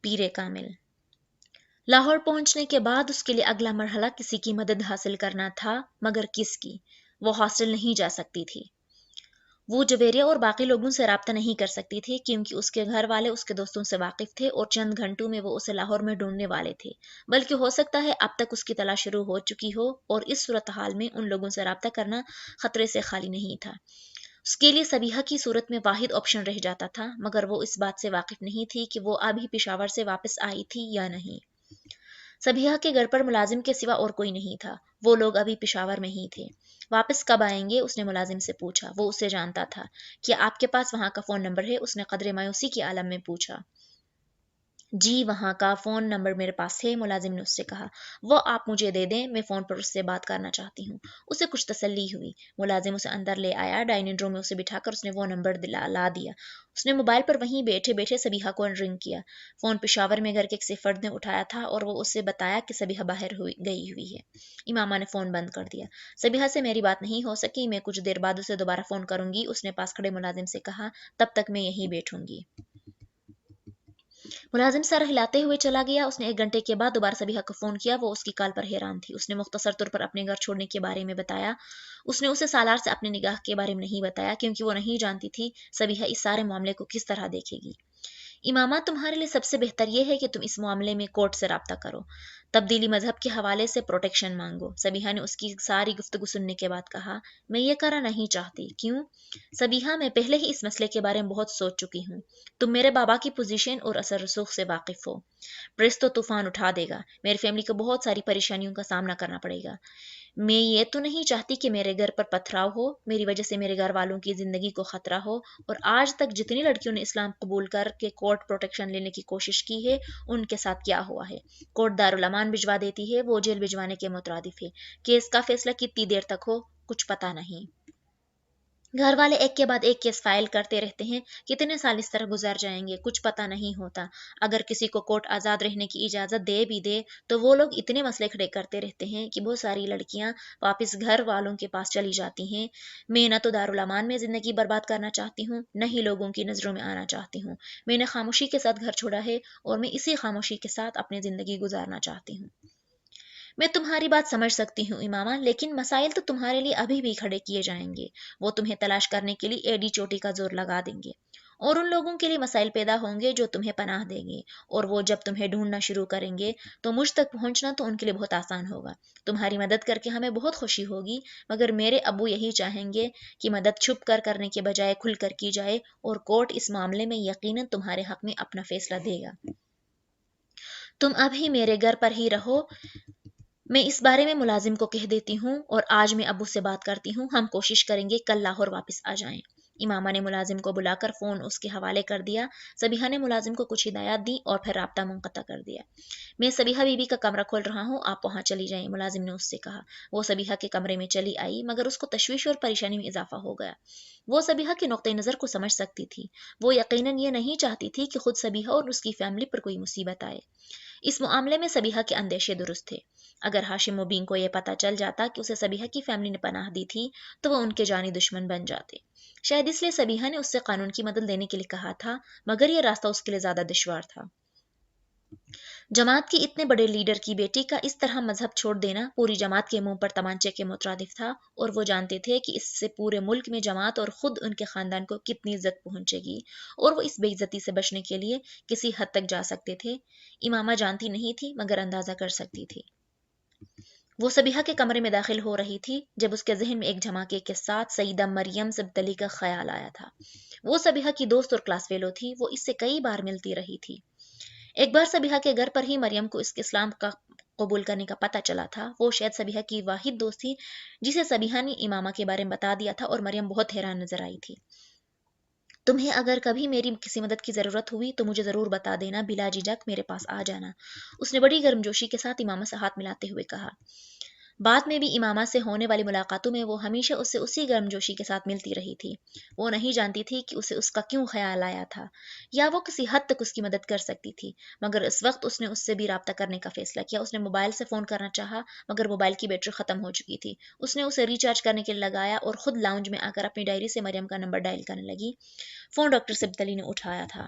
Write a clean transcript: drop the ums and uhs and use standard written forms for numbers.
پیر کامل۔ لاہور پہنچنے کے بعد اس کے لیے اگلا مرحلہ کسی کی مدد حاصل کرنا تھا، مگر کس کی؟ وہ ہاسٹل نہیں جا سکتی تھی۔ وہ جویریہ اور باقی لوگوں سے رابطہ نہیں کر سکتی تھی کیونکہ اس کے گھر والے اس کے دوستوں سے واقف تھے اور چند گھنٹوں میں وہ اسے لاہور میں ڈھونڈنے والے تھے، بلکہ ہو سکتا ہے اب تک اس کی تلاش شروع ہو چکی ہو، اور اس صورتحال میں ان لوگوں سے رابطہ کرنا خطرے سے خالی نہیں تھا۔ اس کے لیے سبیحہ کی صورت میں واحد آپشن رہ جاتا تھا، مگر وہ اس بات سے واقف نہیں تھی کہ وہ اب ہی پشاور سے واپس آئی تھی یا نہیں۔ سبیحہ کے گھر پر ملازم کے سوا اور کوئی نہیں تھا، وہ لوگ ابھی پشاور میں ہی تھے۔ واپس کب آئیں گے؟ اس نے ملازم سے پوچھا۔ وہ اسے جانتا تھا۔ کیا آپ کے پاس وہاں کا فون نمبر ہے؟ اس نے قدرے مایوسی کے عالم میں پوچھا۔ جی، وہاں کا فون نمبر میرے پاس ہے، ملازم نے اس سے کہا۔ وہ آپ مجھے دے دیں، میں فون پر اس سے بات کرنا چاہتی ہوں۔ اسے کچھ تسلی ہوئی۔ ملازم اسے اندر لے آیا، ڈائننگ روم میں اسے بٹھا کر اس نے وہ نمبر لا دیا۔ اس نے موبائل پر وہیں بیٹھے بیٹھے سبیحہ کو رنگ کیا۔ فون پشاور میں گھر کے کسی فرد نے اٹھایا تھا اور وہ اسے بتایا کہ سبیحہ باہر گئی ہوئی ہے۔ امامہ نے فون بند کر دیا۔ سبیحہ سے میری بات نہیں ہو سکی، میں کچھ دیر بعد اسے دوبارہ فون کروں گی، اس نے پاس کھڑے ملازم سے کہا، تب تک میں یہیں بیٹھوں گی۔ ملازم سر ہلاتے ہوئے چلا گیا۔ اس نے 1 گھنٹے کے بعد دوبارہ سبیحہ کو فون کیا۔ وہ اس کی کال پر حیران تھی۔ اس نے مختصر طور پر اپنے گھر چھوڑنے کے بارے میں بتایا۔ اس نے اسے سالار سے اپنے نگاہ کے بارے میں نہیں بتایا کیونکہ وہ نہیں جانتی تھی سبیحہ اس سارے معاملے کو کس طرح دیکھے گی۔ امامہ، تمہارے لیے سب سے بہتر یہ ہے کہ تم اس معاملے میں کورٹ سے رابطہ کرو، تبدیلی مذہب کے حوالے سے پروٹیکشن مانگو۔ سبیحہ نے اس کی ساری گفتگو سننے کے بعد کہا، میں یہ کرنا نہیں چاہتی۔ کیوں؟ سبیحہ، میں پہلے ہی اس مسئلے کے بارے میں بہت سوچ چکی ہوں۔ تم میرے بابا کی پوزیشن اور اثر رسوخ سے واقف ہو۔ پریس تو طوفان اٹھا دے گا، میری فیملی کو بہت ساری پریشانیوں کا سامنا کرنا پڑے گا۔ میں یہ تو نہیں چاہتی کہ میرے گھر پر پتھراؤ ہو، میری وجہ سے میرے گھر والوں کی زندگی کو خطرہ ہو، اور آج تک جتنی لڑکیوں نے اسلام قبول کر کے کورٹ پروٹیکشن لینے کی کوشش کی ہے، ان کے ساتھ کیا ہوا ہے۔ کورٹ دارالامان بھجوا دیتی ہے، وہ جیل بھجوانے کے مترادف ہے۔ کیس کا فیصلہ کتنی دیر تک ہو، کچھ پتہ نہیں۔ گھر والے ایک کے بعد ایک کیس فائل کرتے رہتے ہیں، کتنے سال اس طرح گزر جائیں گے، کچھ پتہ نہیں ہوتا۔ اگر کسی کو کورٹ آزاد رہنے کی اجازت دے بھی دے تو وہ لوگ اتنے مسئلے کھڑے کرتے رہتے ہیں کہ بہت ساری لڑکیاں واپس گھر والوں کے پاس چلی جاتی ہیں۔ میں نہ تو دارالامان میں زندگی برباد کرنا چاہتی ہوں، نہ ہی لوگوں کی نظروں میں آنا چاہتی ہوں۔ میں نے خاموشی کے ساتھ گھر چھوڑا ہے اور میں اسی خاموشی کے ساتھ اپنی زندگی گزارنا چاہتی ہوں۔ میں تمہاری بات سمجھ سکتی ہوں امامہ، لیکن مسائل تو تمہارے لیے ابھی بھی کھڑے کیے جائیں گے۔ وہ تمہیں تلاش کرنے کے لیے ایڈی چوٹی کا زور لگا دیں گے، اور ان لوگوں کے لیے مسائل پیدا ہوں گے جو تمہیں پناہ دیں گے، اور وہ جب تمہیں ڈھونڈنا شروع کریں گے تو مجھ تک پہنچنا تو ان کے لیے بہت آسان ہوگا۔ تمہاری مدد کر کے ہمیں بہت خوشی ہوگی، مگر میرے ابو یہی چاہیں گے کہ مدد چھپ کر کرنے کے بجائے کھل کر کی جائے، اور کورٹ اس معاملے میں یقیناً تمہارے حق میں اپنا فیصلہ دے گا۔ تم ابھی میرے گھر پر ہی رہو، میں اس بارے میں ملازم کو کہہ دیتی ہوں، اور آج میں ابو سے بات کرتی ہوں، ہم کوشش کریں گے کل لاہور واپس آ جائیں۔ امامہ نے ملازم کو بلا کر فون اس کے حوالے کر دیا۔ سبیحہ نے ملازم کو کچھ ہدایات دی اور پھر رابطہ منقطع کر دیا۔ میں سبیحہ بی بی کا کمرہ کھول رہا ہوں، آپ وہاں چلی جائیں، ملازم نے اس سے کہا۔ وہ سبیحہ کے کمرے میں چلی آئی، مگر اس کو تشویش اور پریشانی میں اضافہ ہو گیا۔ وہ سبیحہ کے نقطۂ نظر کو سمجھ سکتی تھی۔ وہ یقیناً یہ نہیں چاہتی تھی کہ خود سبیحہ اور اس کی فیملی پر کوئی مصیبت آئے۔ اس معاملے میں سبیحہ کے اندیشے درست تھے۔ اگر ہاشم مبین کو یہ پتہ چل جاتا کہ اسے سبیحہ کی فیملی نے پناہ دی تھی تو وہ ان کے جانی دشمن بن جاتے۔ شاید اس لیے سبیحہ نے اس سے قانون کی مدد لینے کے لیے کہا تھا، مگر یہ راستہ اس کے لیے زیادہ دشوار تھا۔ جماعت کی اتنے بڑے لیڈر کی بیٹی کا اس طرح مذہب چھوڑ دینا پوری جماعت کے منہ پر تمانچے کے مترادف تھا، اور وہ جانتے تھے کہ اس سے پورے ملک میں جماعت اور خود ان کے خاندان کو کتنی عزت پہنچے گی، اور وہ اس بے عزتی سے بچنے کے لیے کسی حد تک جا سکتے تھے۔ امامہ جانتی نہیں تھی، مگر اندازہ کر سکتی تھی۔ وہ سبیحہ کے کمرے میں داخل ہو رہی تھی جب اس کے ذہن میں ایک دھماکے کے ساتھ سیدہ مریم سبتلی کا خیال آیا تھا۔ وہ سبیحہ کی دوست اور کلاس فیلو تھی، وہ اس سے کئی بار ملتی رہی تھی۔ ایک بار سبیحہ کے گھر پر ہی مریم کو اس کے اسلام کا قبول کرنے کا پتہ چلا تھا۔ وہ شاید سبیحہ کی واحد دوست تھی جسے سبیحہ نے امامہ کے بارے میں بتا دیا تھا، اور مریم بہت حیران نظر آئی تھی۔ تمہیں اگر کبھی میری کسی مدد کی ضرورت ہوئی تو مجھے ضرور بتا دینا، بلا جھجک میرے پاس آ جانا، اس نے بڑی گرمجوشی کے ساتھ امامہ سے ہاتھ ملاتے ہوئے کہا۔ بعد میں بھی امامہ سے ہونے والی ملاقاتوں میں وہ ہمیشہ اسے اسی گرمجوشی کے ساتھ ملتی رہی تھی۔ وہ نہیں جانتی تھی کہ اسے اس کا کیوں خیال آیا تھا، یا وہ کسی حد تک اس کی مدد کر سکتی تھی، مگر اس وقت اس نے اس سے بھی رابطہ کرنے کا فیصلہ کیا۔ اس نے موبائل سے فون کرنا چاہا، مگر موبائل کی بیٹری ختم ہو چکی تھی۔ اس نے اسے ریچارج کرنے کے لیے لگایا اور خود لاؤنج میں آ کر اپنی ڈائری سے مریم کا نمبر ڈائل کرنے لگی۔ فون ڈاکٹر سبتلی نے اٹھایا تھا۔